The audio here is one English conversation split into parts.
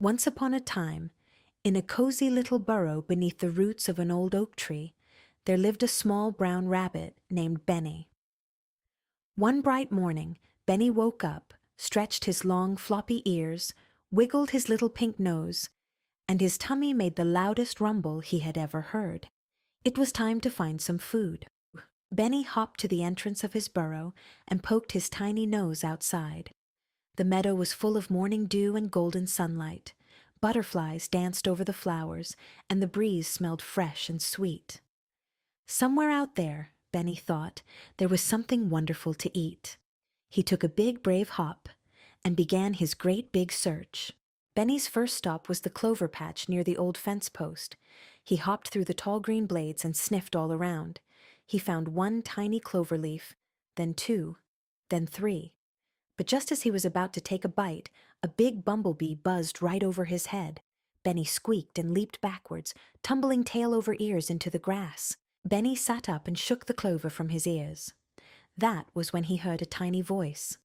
Once upon a time, in a cozy little burrow beneath the roots of an old oak tree, there lived a small brown rabbit named Benny. One bright morning, Benny woke up, stretched his long floppy ears, wiggled his little pink nose, and his tummy made the loudest rumble he had ever heard. It was time to find some food. Benny hopped to the entrance of his burrow and poked his tiny nose outside. The meadow was full of morning dew and golden sunlight. Butterflies danced over the flowers, and the breeze smelled fresh and sweet. Somewhere out there, Benny thought, there was something wonderful to eat. He took a big, brave hop and began his great big search. Benny's first stop was the clover patch near the old fence post. He hopped through the tall green blades and sniffed all around. He found one tiny clover leaf, then two, then three. But just as he was about to take a bite, a big bumblebee buzzed right over his head. Benny squeaked and leaped backwards, tumbling tail over ears into the grass. Benny sat up and shook the clover from his ears. That was when he heard a tiny voice.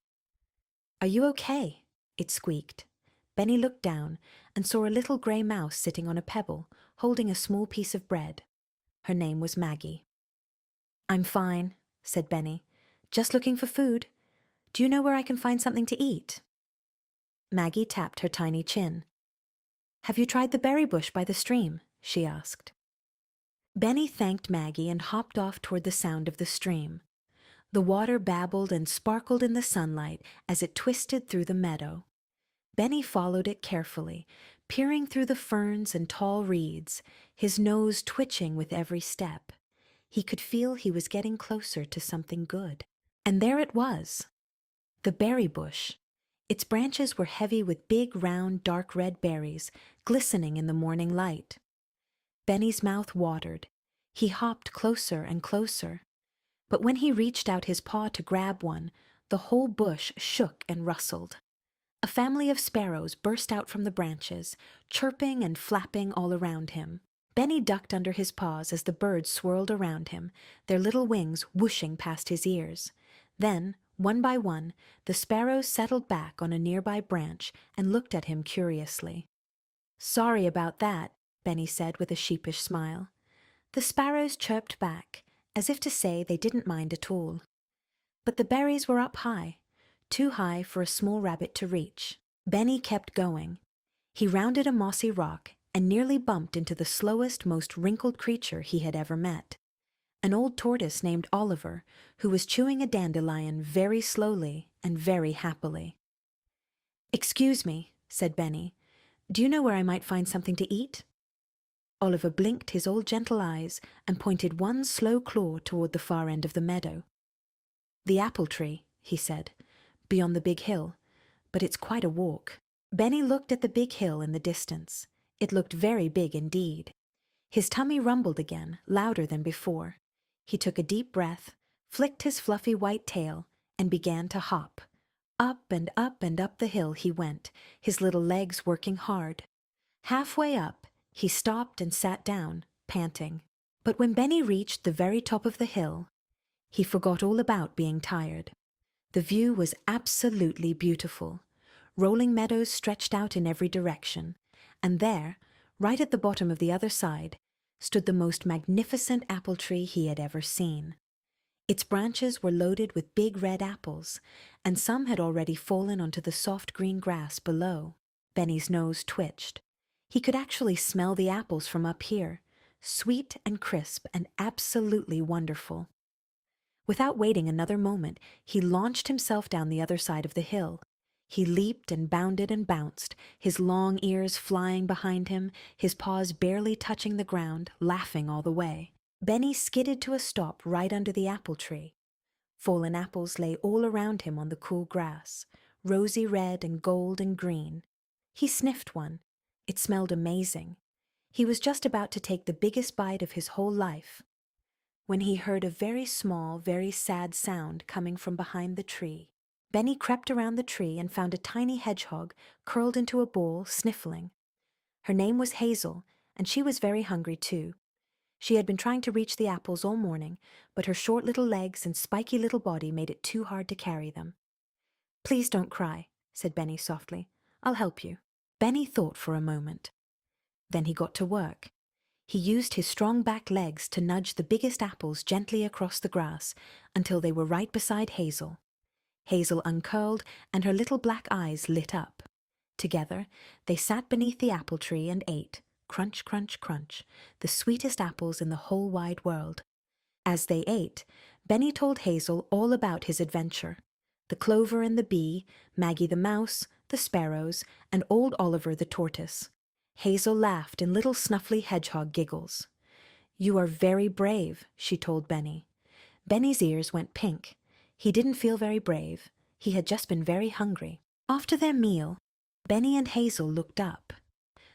"Are you okay?" it squeaked. Benny looked down and saw a little gray mouse sitting on a pebble, holding a small piece of bread. Her name was Maggie. "I'm fine," said Benny. "Just looking for food. Do you know where I can find something to eat?" Maggie tapped her tiny chin. "Have you tried the berry bush by the stream?" she asked. Benny thanked Maggie and hopped off toward the sound of the stream. The water babbled and sparkled in the sunlight as it twisted through the meadow. Benny followed it carefully, peering through the ferns and tall reeds, his nose twitching with every step. He could feel he was getting closer to something good. And there it was, the berry bush. Its branches were heavy with big, round, dark red berries, glistening in the morning light. Benny's mouth watered. He hopped closer and closer. But when he reached out his paw to grab one, the whole bush shook and rustled. A family of sparrows burst out from the branches, chirping and flapping all around him. Benny ducked under his paws as the birds swirled around him, their little wings whooshing past his ears. Then, one by one, the sparrows settled back on a nearby branch and looked at him curiously. "Sorry about that," Benny said with a sheepish smile. The sparrows chirped back, as if to say they didn't mind at all. But the berries were up high, too high for a small rabbit to reach. Benny kept going. He rounded a mossy rock and nearly bumped into the slowest, most wrinkled creature he had ever met. An old tortoise named Oliver, who was chewing a dandelion very slowly and very happily. "Excuse me," said Benny. "Do you know where I might find something to eat?" Oliver blinked his old gentle eyes and pointed one slow claw toward the far end of the meadow. "The apple tree," he said, "beyond the big hill, but it's quite a walk." Benny looked at the big hill in the distance. It looked very big indeed. His tummy rumbled again, louder than before. He took a deep breath, flicked his fluffy white tail, and began to hop. Up and up and up the hill he went, his little legs working hard. Halfway up, he stopped and sat down, panting. But when Benny reached the very top of the hill, he forgot all about being tired. The view was absolutely beautiful. Rolling meadows stretched out in every direction, and there, right at the bottom of the other side, stood the most magnificent apple tree he had ever seen. Its branches were loaded with big red apples, and some had already fallen onto the soft green grass below. Benny's nose twitched. He could actually smell the apples from up here, sweet and crisp and absolutely wonderful. Without waiting another moment, he launched himself down the other side of the hill. He leaped and bounded and bounced, his long ears flying behind him, his paws barely touching the ground, laughing all the way. Benny skidded to a stop right under the apple tree. Fallen apples lay all around him on the cool grass, rosy red and gold and green. He sniffed one. It smelled amazing. He was just about to take the biggest bite of his whole life, when he heard a very small, very sad sound coming from behind the tree. Benny crept around the tree and found a tiny hedgehog curled into a ball, sniffling. Her name was Hazel, and she was very hungry too. She had been trying to reach the apples all morning, but her short little legs and spiky little body made it too hard to carry them. "Please don't cry," said Benny softly. "I'll help you." Benny thought for a moment. Then he got to work. He used his strong back legs to nudge the biggest apples gently across the grass until they were right beside Hazel. Hazel uncurled and her little black eyes lit up. Together, they sat beneath the apple tree and ate, crunch, crunch, crunch, the sweetest apples in the whole wide world. As they ate, Benny told Hazel all about his adventure. The clover and the bee, Maggie the mouse, the sparrows, and old Oliver the tortoise. Hazel laughed in little snuffly hedgehog giggles. "You are very brave," she told Benny. Benny's ears went pink. He didn't feel very brave. He had just been very hungry. After their meal, Benny and Hazel looked up.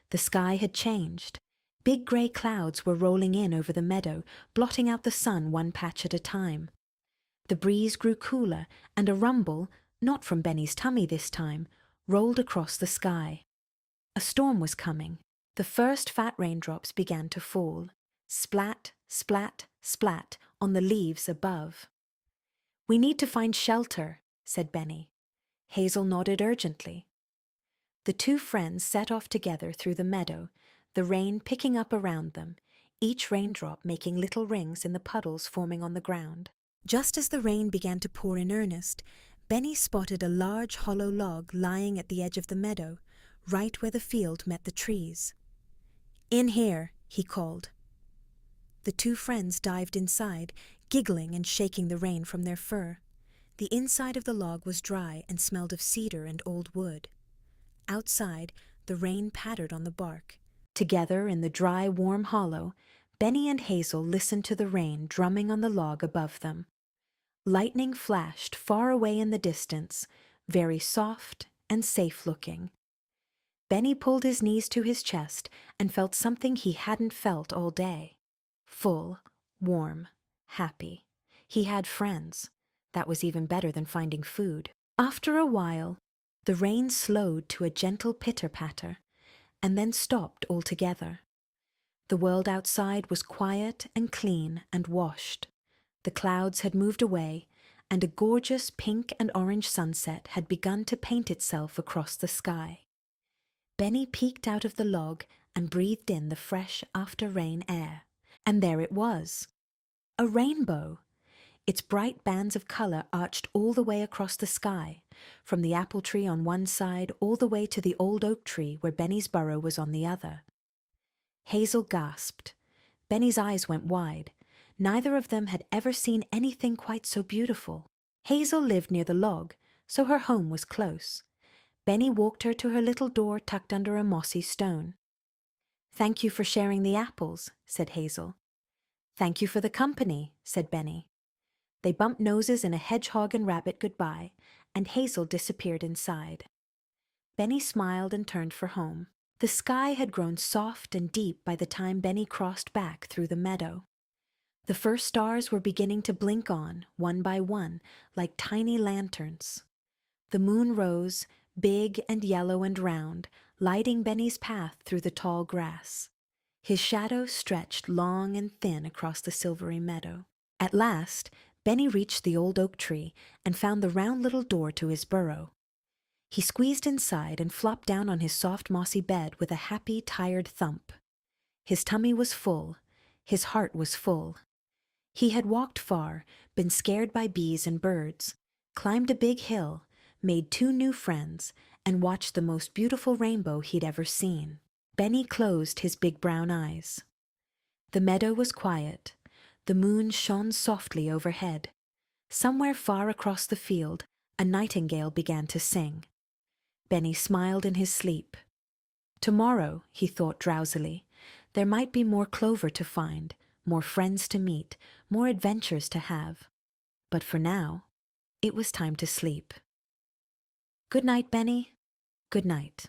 The sky had changed. Big gray clouds were rolling in over the meadow, blotting out the sun one patch at a time. The breeze grew cooler, and a rumble, not from Benny's tummy this time, rolled across the sky. A storm was coming. The first fat raindrops began to fall. Splat, splat, splat on the leaves above. "We need to find shelter," said Benny. Hazel nodded urgently. The two friends set off together through the meadow, the rain picking up around them, each raindrop making little rings in the puddles forming on the ground. Just as the rain began to pour in earnest, Benny spotted a large hollow log lying at the edge of the meadow, right where the field met the trees. "In here," he called. The two friends dived inside, giggling and shaking the rain from their fur. The inside of the log was dry and smelled of cedar and old wood. Outside, the rain pattered on the bark. Together in the dry, warm hollow, Benny and Hazel listened to the rain drumming on the log above them. Lightning flashed far away in the distance, very soft and safe-looking. Benny pulled his knees to his chest and felt something he hadn't felt all day. Full, warm, happy. He had friends. That was even better than finding food. After a while, the rain slowed to a gentle pitter-patter, and then stopped altogether. The world outside was quiet and clean and washed. The clouds had moved away, and a gorgeous pink and orange sunset had begun to paint itself across the sky. Benny peeked out of the log and breathed in the fresh after-rain air. And there it was. A rainbow. Its bright bands of color arched all the way across the sky, from the apple tree on one side all the way to the old oak tree where Benny's burrow was on the other. Hazel gasped. Benny's eyes went wide. Neither of them had ever seen anything quite so beautiful. Hazel lived near the log, so her home was close. Benny walked her to her little door tucked under a mossy stone. "Thank you for sharing the apples," said Hazel. "Thank you for the company," said Benny. They bumped noses in a hedgehog and rabbit goodbye, and Hazel disappeared inside. Benny smiled and turned for home. The sky had grown soft and deep by the time Benny crossed back through the meadow. The first stars were beginning to blink on, one by one, like tiny lanterns. The moon rose, big and yellow and round, lighting Benny's path through the tall grass. His shadow stretched long and thin across the silvery meadow. At last, Benny reached the old oak tree and found the round little door to his burrow. He squeezed inside and flopped down on his soft mossy bed with a happy, tired thump. His tummy was full. His heart was full. He had walked far, been scared by bees and birds, climbed a big hill, made 2 new friends, and watched the most beautiful rainbow he'd ever seen. Benny closed his big brown eyes. The meadow was quiet. The moon shone softly overhead. Somewhere far across the field, a nightingale began to sing. Benny smiled in his sleep. Tomorrow, he thought drowsily, there might be more clover to find, more friends to meet, more adventures to have. But for now, it was time to sleep. Good night, Benny. Good night.